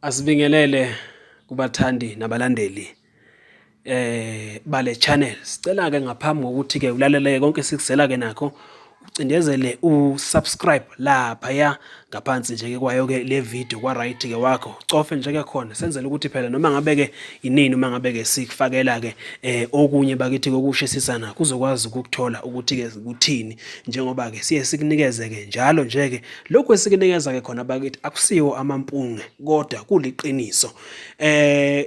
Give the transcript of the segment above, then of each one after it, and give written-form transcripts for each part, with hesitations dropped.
Asibingelele kubathandi nabalandeli bale channel. Sicela ke ngaphambi kokuthi ke ulalele konke sikuzela ke nakho ucindezele usubscribe lapha ya ngaphansi nje ke kwayo ke le video kwa right ke wakho cofe nje ke khona senzele ukuthi phela noma ngabe ke inini uma ngabe ke sikufakela ke okunye bakithi kokusheshisana kuzokwazi ukukuthola ukuthi ke kuthini njengoba ke siye sikunikeze ke njalo nje ke lokho esikunikeza ke khona bakithi akusiwo amampunge kodwa kuliqiniso.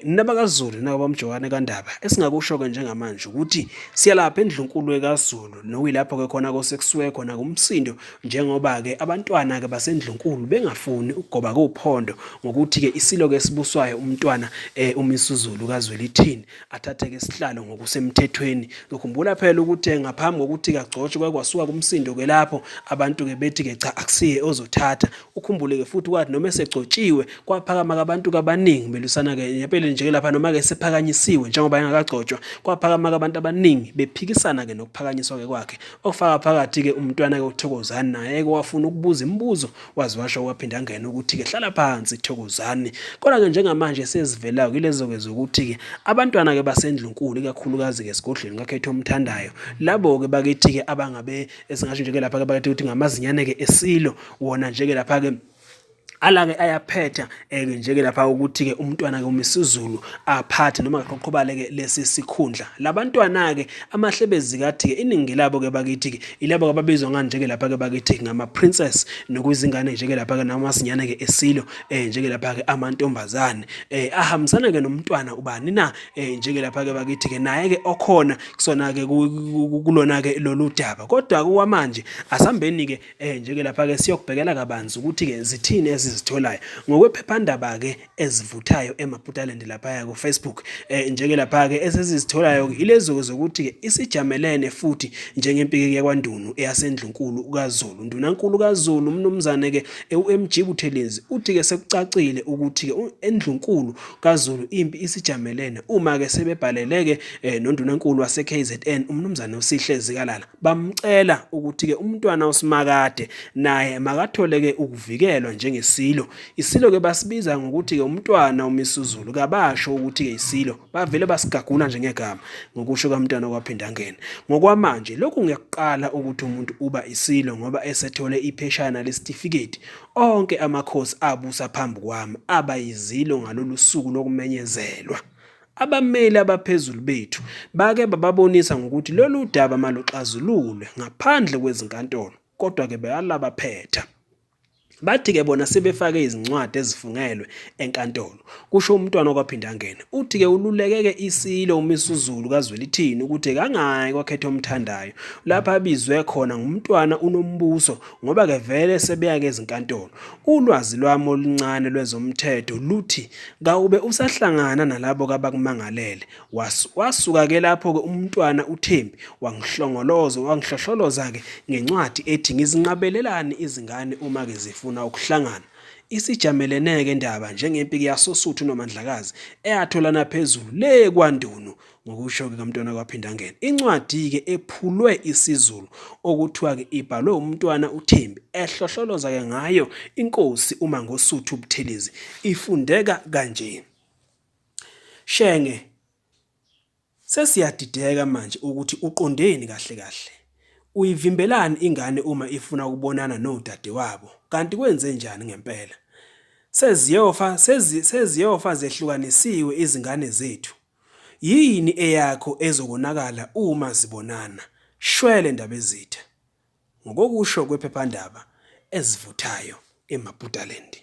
NabakaZulu nabamjokane kaNdaba esingakusho ke njengamanje ukuthi siyalapha endlunkulu kaZulu nokuyilapho ke khona kosekusuke khona kumsindo njengoba ke abantwana ke basendlunkulu bengafuni ukugoba kophondo ngokuthi ke isilo ke sibuswayo umntwana uMisuzulu kaZwelithini athathe ke isihlalo ngokusemthethweni. Ukhumbula phela ukuthi ngaphambi kokuthi kagcotshwe kwasuka kumsindo ke lapho abantu ke bethi ke cha akusiye ozothatha. Ukhumbule ke futhi kwathi noma esegcotshiwe kwaphakama abantu kabaningi belusana ke ngempela nje lapha noma ke sephakanyisiwe njengoba engakagcotshwa kwaphakama abantu abaningi bephikisana ke nokuphakanyiswa ke kwakhe okufaka phakathi ke umntwana ke uThokozani naye wafuna ukubuza imibuzo wazi washo waphinda angena ukuthi ke hlala phansi Thokozani. Kodwa ke njengamanje sezivelayo kilezo ke zokuthi ke abantwana ke basendlunkulu ikakhulukazi ke sigodlweni ngakhetha omthandayo labo ke bakithi ke abangabe esingasho nje ke lapha ke bakithi ukuthi ngamazinyane ke esilo wona nje ke lapha ke ala-ke ayaphetha nje-ke lapha ukuthi-ke umntwana ke uMisuzulu aphathe noma aqoqobale-ke lesi sikhundla. Labantwana-ke amahlebezi kathi-ke iningi labo-ke bakithi-ke ilabo ababizwa ngani nje-ke lapha-ke bakithi ngama-princess nokuyizingane nje-ke lapha-ke namasinyane-ke esilo nje-ke lapha-ke amantombazane ahambisana-ke nomntwana ubani na nje-ke lapha-ke bakithi-ke naye-ke okhona kusona-ke kulona-ke lolu daba. Kodwa kuwamanje asihambeni-ke nje-ke lapha-ke siyokubhekela kabanzi ukuthi-ke zithini ezizitholayo ngokwephephandaba ke ezivuthayo eMaputaland lapha ku Facebook nje ke lapha ke esizitholayo ilezo zokuthi ke isijamelene futhi njengempiki yakwaNdunu eyasendlunkulu kaZulu uNdunankulu kaZulu umnumzane ke uMG Buthelezi uthi ke sekucacile ukuthi ke endlunkulu kaZulu impi isijamelene uma ke sebebhaleleke noNdunankulu wase KZN umnumzane uSihlezi Kalala bamcela ukuthi ke umntwana uSimakade naye makathole ke ukuvikelwa njengesilo. Isilo ke basibiza ngokuthi ke umntwana uMisuzulu kabasho ukuthi ke isilo bavele basigaguna njengegama ngokusho kaMntwana kwaphinda ngene. Ngokwamanje lokhu ngiyaqala ukuthi umuntu uba isilo ngoba esethole ipheshana lesitifiketi onke amakhosi abusa phambi kwami aba yizilo ngalolu suku lokumenyezelwa. Abameli abaphezulu bethu bake bababonisa ngokuthi lolu daba maluxazululwe ngaphandle kwezinkantolo kodwa ke bayalabaphetha. Bathi ke bona sebefake izincwadi ezifungelwe enkantolo kusho umntwana okwaphinda ngene uthi ke ululekeke isilo uMisuzulu kaZwelithini ukuthi kangayi kwakhetha omthandayo lapha abizwe khona ngumntwana uNombuso ngoba ke vele sebeya ke ezinkantolo. Ulwazi lwami oluncane lwezomthetho luthi kawube usahlangana nalabo abakumangalele wasuka ke lapho ke umntwana uThembi wangihlohloloza ke ngencwadi ethi ngizinqabelelani izingane uma ke zifuna ukuhlangana. Isijameleneke ndaba njengempiki yasoSuthu noMandlakazi eyatholana phezulu le kwaNdunu ngokusho ke kaMntwana kwaphinda ngene. Incwadi ke ephulwe isiZulu okuthiwa ke ibhalwe umntwana uThembi ehlohloloza ke ngayo inkosi uma ngoSuthu Buthelezi ifundeka kanje. Shenge sesiyadideka manje ukuthi uqondeni kahle kahle. Uyivimbelani ingane uma ifuna ukubonana nodade wabo kanti kwenze njani ngempela? Seziyofa zehlukanisiwe izingane zethu. Yini eyakho ezokonakala uma zibonana? Shwele ndaba ezitha. Ngokokusho kwephephandaba ezivuthayo eMaputaland.